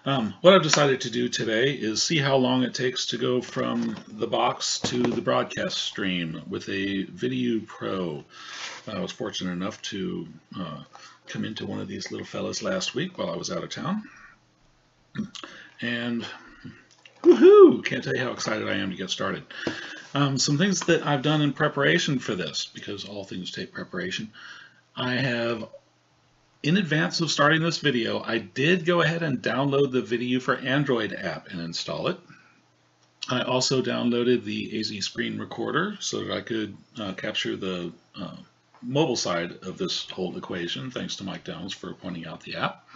What I've decided to do today is see how long it takes to go from the box to the broadcast stream with a VidiU Pro. I was fortunate enough to come into one of these little fellas last week while I was out of town. And woohoo! Can't tell you how excited I am to get started. Some things that I've done in preparation for this, because all things take preparation. I have, in advance of starting this video, I did go ahead and download the VidiU for Android app and install it. I also downloaded the AZ screen recorder so that I could capture the mobile side of this whole equation, thanks to Mike Downs for pointing out the app.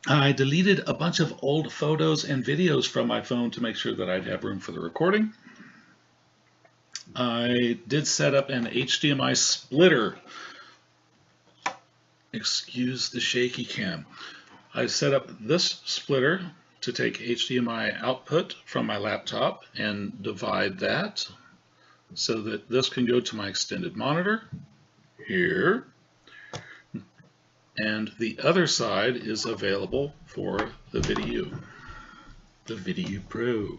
I deleted a bunch of old photos and videos from my phone to make sure that I'd have room for the recording. I did set up an HDMI splitter. Excuse the shaky cam. I set up this splitter to take HDMI output from my laptop and divide that so that this can go to my extended monitor here. And the other side is available for the VidiU Pro.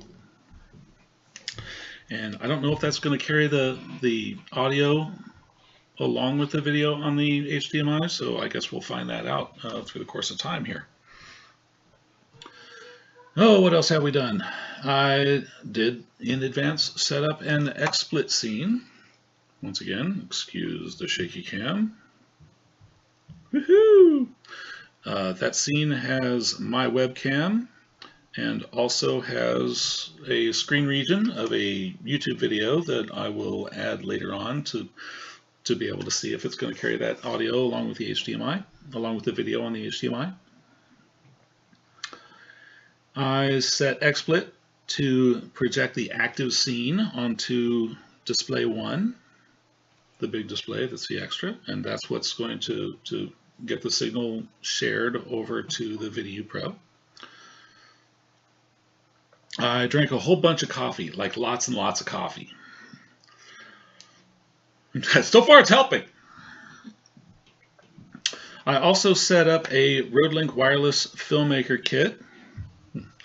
And I don't know if that's going to carry the audio along with the video on the HDMI, so I guess we'll find that out through the course of time here. Oh, what else have we done? I did, in advance, set up an XSplit scene. Once again, excuse the shaky cam. Woohoo! That scene has my webcam and also has a screen region of a YouTube video that I will add later on to be able to see if it's going to carry that audio along with the HDMI, along with the video on the HDMI. I set XSplit to project the active scene onto display 1, the big display that's the extra, and that's what's going to get the signal shared over to the VidiU Pro. I drank a whole bunch of coffee, like lots and lots of coffee. So far it's helping. I also set up a Rodelink wireless filmmaker kit.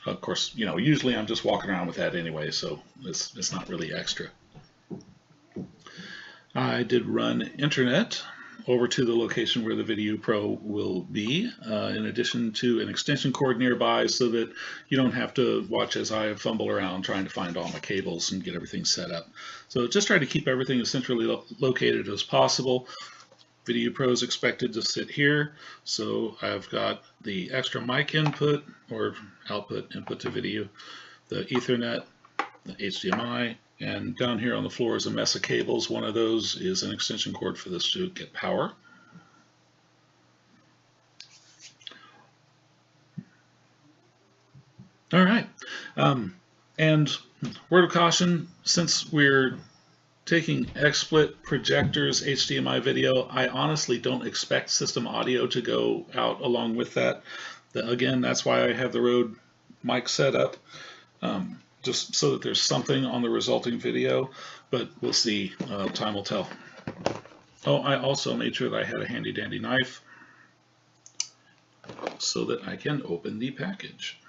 Of course, you know, usually I'm just walking around with that anyway, so it's not really extra. I did run internet over to the location where the VidiU Pro will be, in addition to an extension cord nearby so that you don't have to watch as I fumble around trying to find all my cables and get everything set up. So just try to keep everything as centrally located as possible. VidiU Pro is expected to sit here, so I've got the extra mic input or output input to VidiU, the Ethernet, the HDMI, and down here on the floor is a mess of cables. One of those is an extension cord for this to get power. All right. And word of caution, since we're taking XSplit projectors, HDMI video, I honestly don't expect system audio to go out along with that. Again, that's why I have the Rode mic set up. Just so that there's something on the resulting video, but we'll see. Time will tell. Oh, I also made sure that I had a handy dandy knife so that I can open the package.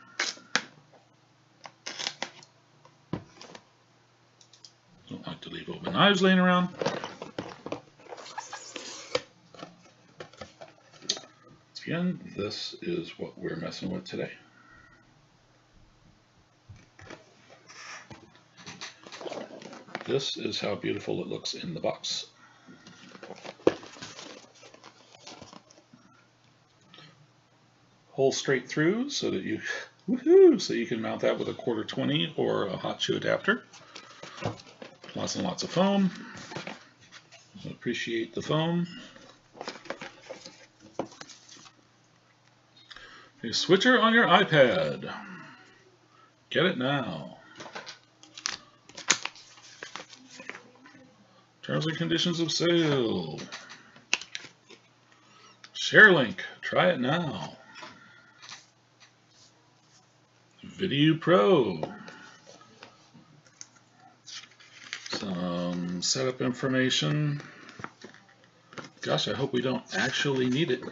Don't like to leave open knives laying around. Again, this is what we're messing with today. This is how beautiful it looks in the box. Hole straight through so that you, woohoo, so you can mount that with a 1/4-20 or a hot shoe adapter. Lots and lots of foam. I appreciate the foam. A switcher on your iPad. Get it now. Terms and conditions of sale. Share link. Try it now. VidiU Pro. Some setup information. Gosh, I hope we don't actually need it.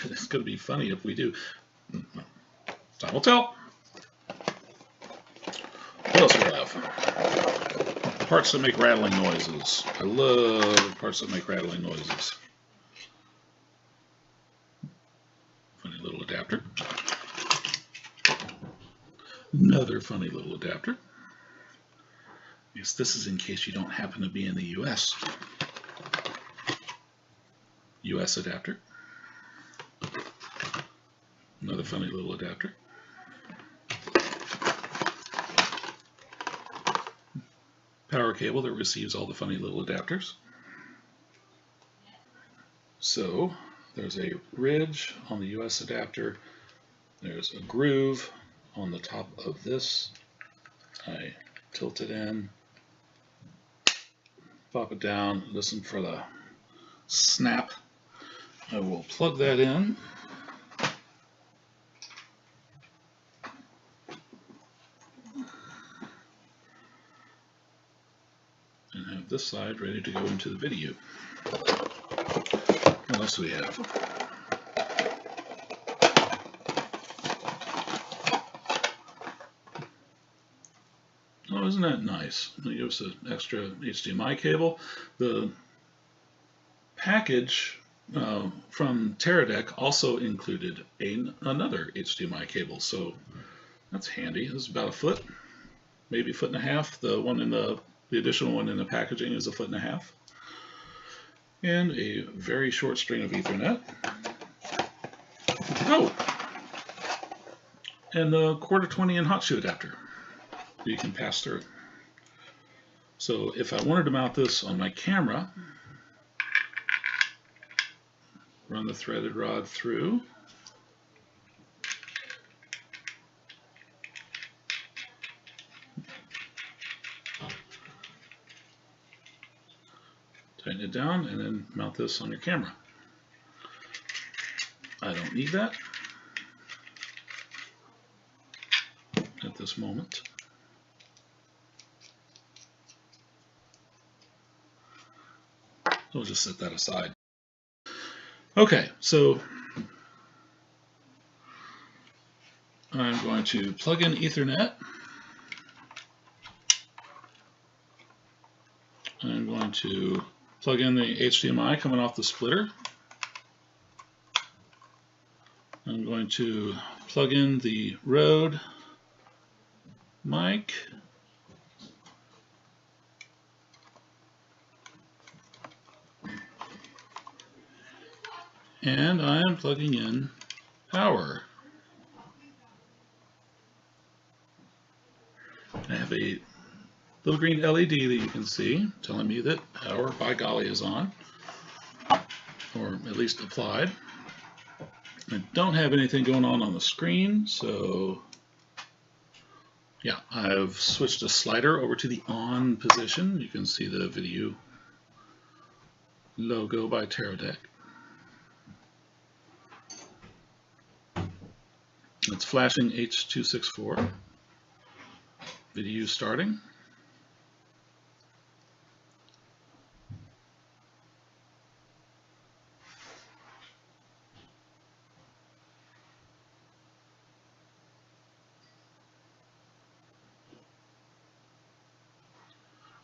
It's going to be funny if we do. Time will tell. What else do we have? Parts that make rattling noises. I love parts that make rattling noises. Funny little adapter. Another funny little adapter. Yes, this is in case you don't happen to be in the US. US adapter. Another funny little adapter. Power cable that receives all the funny little adapters. So there's a ridge on the US adapter. There's a groove on the top of this. I tilt it in, pop it down, listen for the snap. I will plug that in. And have this side ready to go into the VidiU. What else do we have? Oh, isn't that nice? It gives us an extra HDMI cable. The package from Teradek also included another HDMI cable, so that's handy. This is about a foot, maybe a foot and a half. The one in the additional one in the packaging is a foot and a half, and a very short string of Ethernet. Oh, and the 1/4-20 in hot shoe adapter you can pass through. So if I wanted to mount this on my camera, run the threaded rod through, tighten it down, and then mount this on your camera. I don't need that at this moment. We'll just set that aside. Okay, so I'm going to plug in Ethernet. I'm going to plug in the HDMI coming off the splitter. I'm going to plug in the Rode mic. And I am plugging in power. I have a little green LED that you can see telling me that power, by golly, is on, or at least applied. I don't have anything going on the screen, so yeah, I've switched a slider over to the on position. You can see the VidiU logo by Teradek. It's flashing H.264. VidiU starting.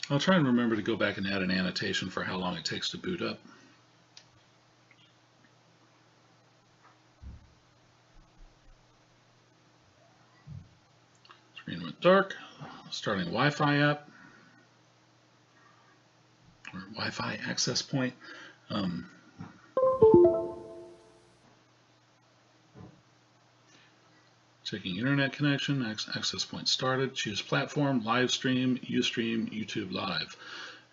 I'll try and remember to go back and add an annotation for how long it takes to boot up. Screen went dark. Starting Wi-Fi app, or Wi-Fi access point. Checking internet connection, access point started, choose platform, live stream, Ustream, YouTube Live.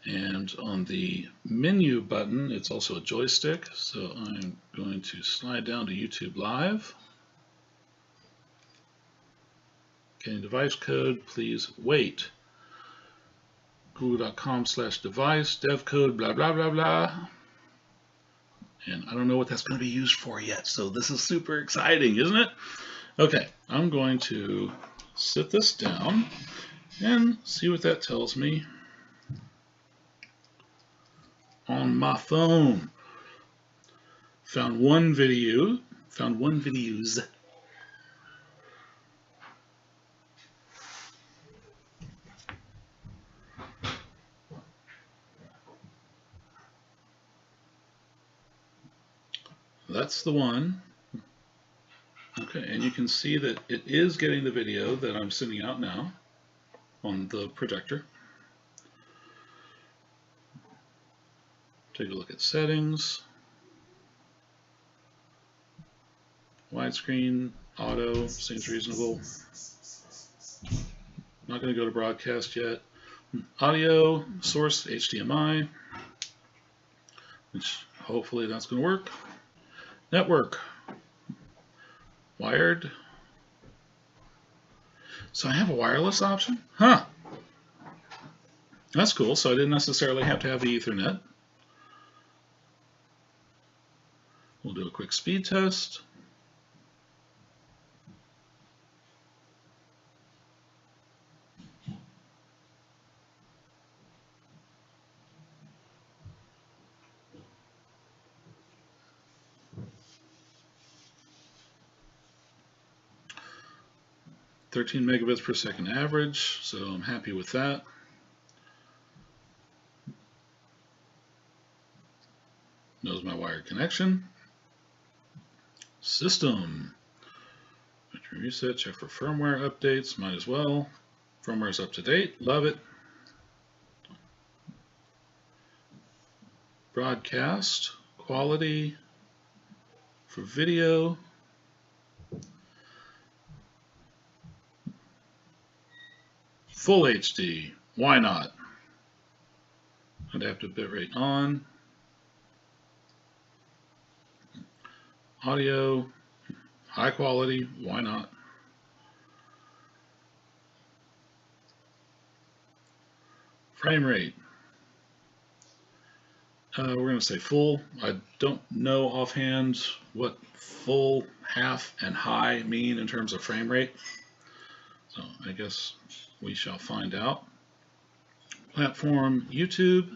And on the menu button, it's also a joystick, so I'm going to slide down to YouTube Live. Getting device code, please wait. Google.com/device, dev code, blah, blah, blah, blah. And I don't know what that's going to be used for yet, so this is super exciting, isn't it? Okay, I'm going to sit this down and see what that tells me on my phone. Found one VidiU Found one VidiUs. That's the one. Okay, and you can see that it is getting the video that I'm sending out now on the projector. Take a look at settings. Widescreen, auto, seems reasonable. Not going to go to broadcast yet. Audio, source, HDMI, which hopefully that's going to work. Network, wired. So I have a wireless option? Huh. That's cool. So I didn't necessarily have to have the Ethernet. We'll do a quick speed test. (13 megabits per second average), so I'm happy with that. Knows my wired connection. System. Reset, check for firmware updates, might as well. Firmware's up to date, love it. Broadcast, quality, for video. Full HD, why not? Adaptive bitrate on. Audio, high quality, why not? Frame rate. We're going to say full. I don't know offhand what full, half, and high mean in terms of frame rate. So I guess we shall find out. Platform, YouTube.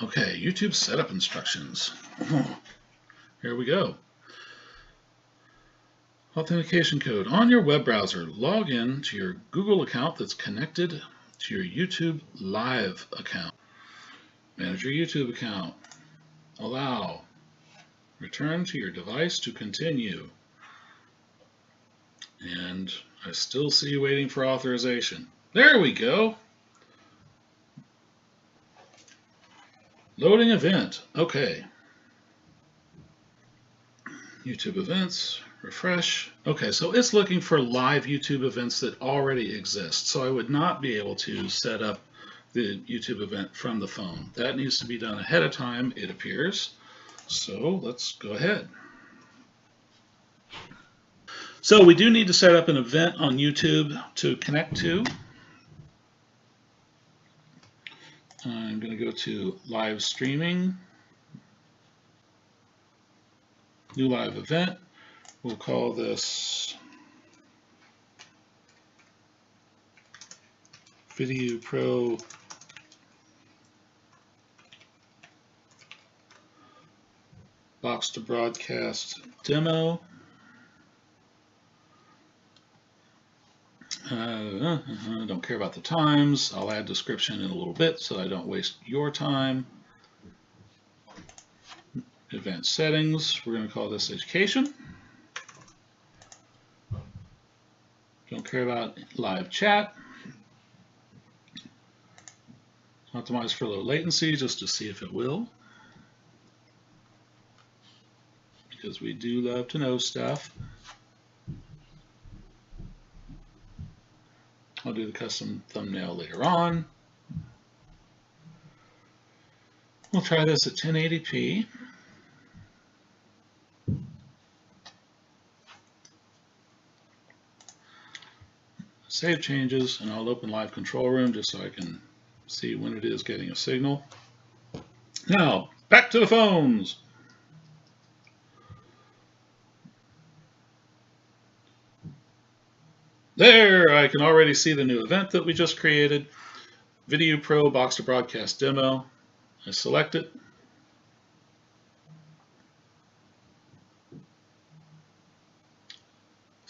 Okay, YouTube setup instructions. Here we go. Authentication code. On your web browser, log in to your Google account that's connected to your YouTube Live account. Manage your YouTube account. Allow. Return to your device to continue. And I still see you waiting for authorization. There we go. Loading event. Okay. YouTube events. Refresh. Okay, so it's looking for live YouTube events that already exist. So I would not be able to set up the YouTube event from the phone. That needs to be done ahead of time, it appears. So let's go ahead. So we do need to set up an event on YouTube to connect to. I'm going to go to live streaming, new live event. We'll call this VidiU Pro box to broadcast demo. I don't care about the times. I'll add description in a little bit so I don't waste your time. Advanced settings. We're going to call this education. Don't care about live chat. Optimize for low latency just to see if it will. Because we do love to know stuff. I'll do the custom thumbnail later on. We'll try this at 1080p. Save changes, and I'll open Live Control Room just so I can see when it is getting a signal. Now, back to the phones. There, I can already see the new event that we just created. VidiU Pro Box to Broadcast Demo. I select it.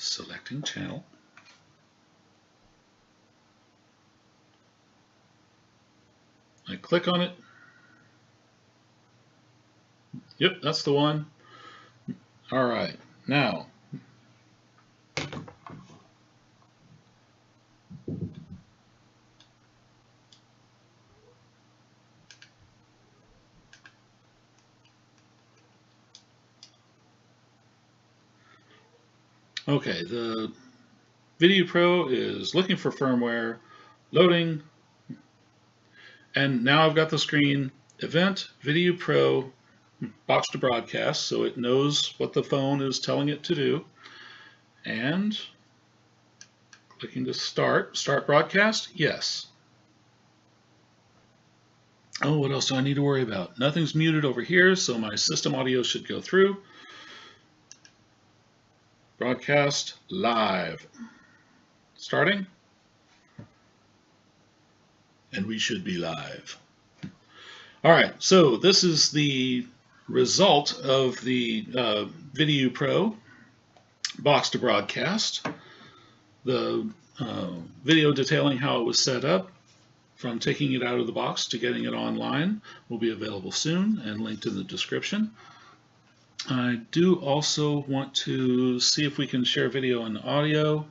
selecting channel. I click on it. Yep, that's the one. All right, now okay, the VidiU Pro is looking for firmware, loading, and now I've got the screen, event, VidiU Pro, box to broadcast, so it knows what the phone is telling it to do, and clicking to start broadcast, yes. Oh, what else do I need to worry about? Nothing's muted over here, so my system audio should go through. Broadcast live. Starting. And we should be live. All right, so this is the result of the VidiU Pro box to broadcast. The video detailing how it was set up from taking it out of the box to getting it online will be available soon and linked in the description. I do also want to see if we can share video and audio.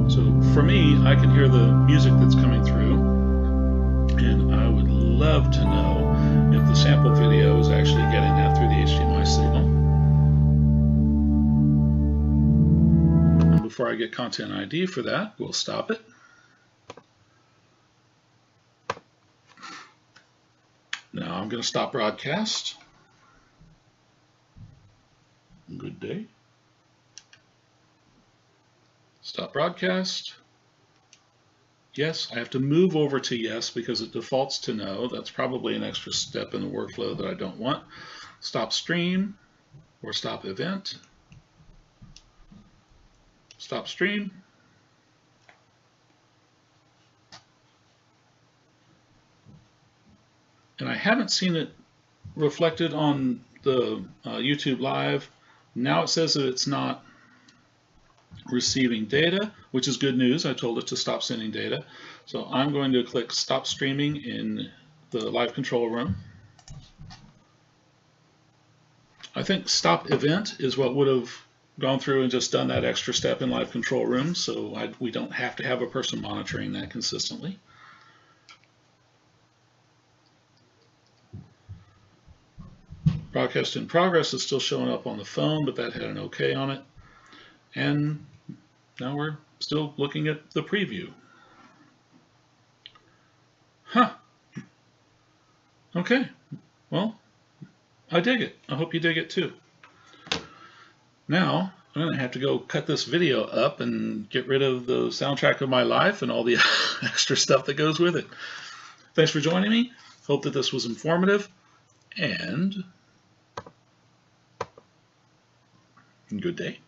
So for me, I can hear the music that's coming through, and I would love to know if the sample video is actually getting that through the HDMI signal. And before I get content ID for that, we'll stop it. Now I'm going to stop broadcast. Good day. Stop broadcast. Yes, I have to move over to yes because it defaults to no. That's probably an extra step in the workflow that I don't want. Stop stream or stop event. Stop stream. And I haven't seen it reflected on the YouTube Live. Now it says that it's not receiving data, which is good news. I told it to stop sending data. So I'm going to click stop streaming in the live control room. I think stop event is what would have gone through and just done that extra step in live control room, so we don't have to have a person monitoring that consistently. Broadcast in progress is still showing up on the phone, but that had an OK on it. And now we're still looking at the preview. Huh. Okay. Well, I dig it. I hope you dig it too. Now, I'm going to have to go cut this video up and get rid of the soundtrack of my life and all the extra stuff that goes with it. Thanks for joining me. Hope that this was informative, and good day.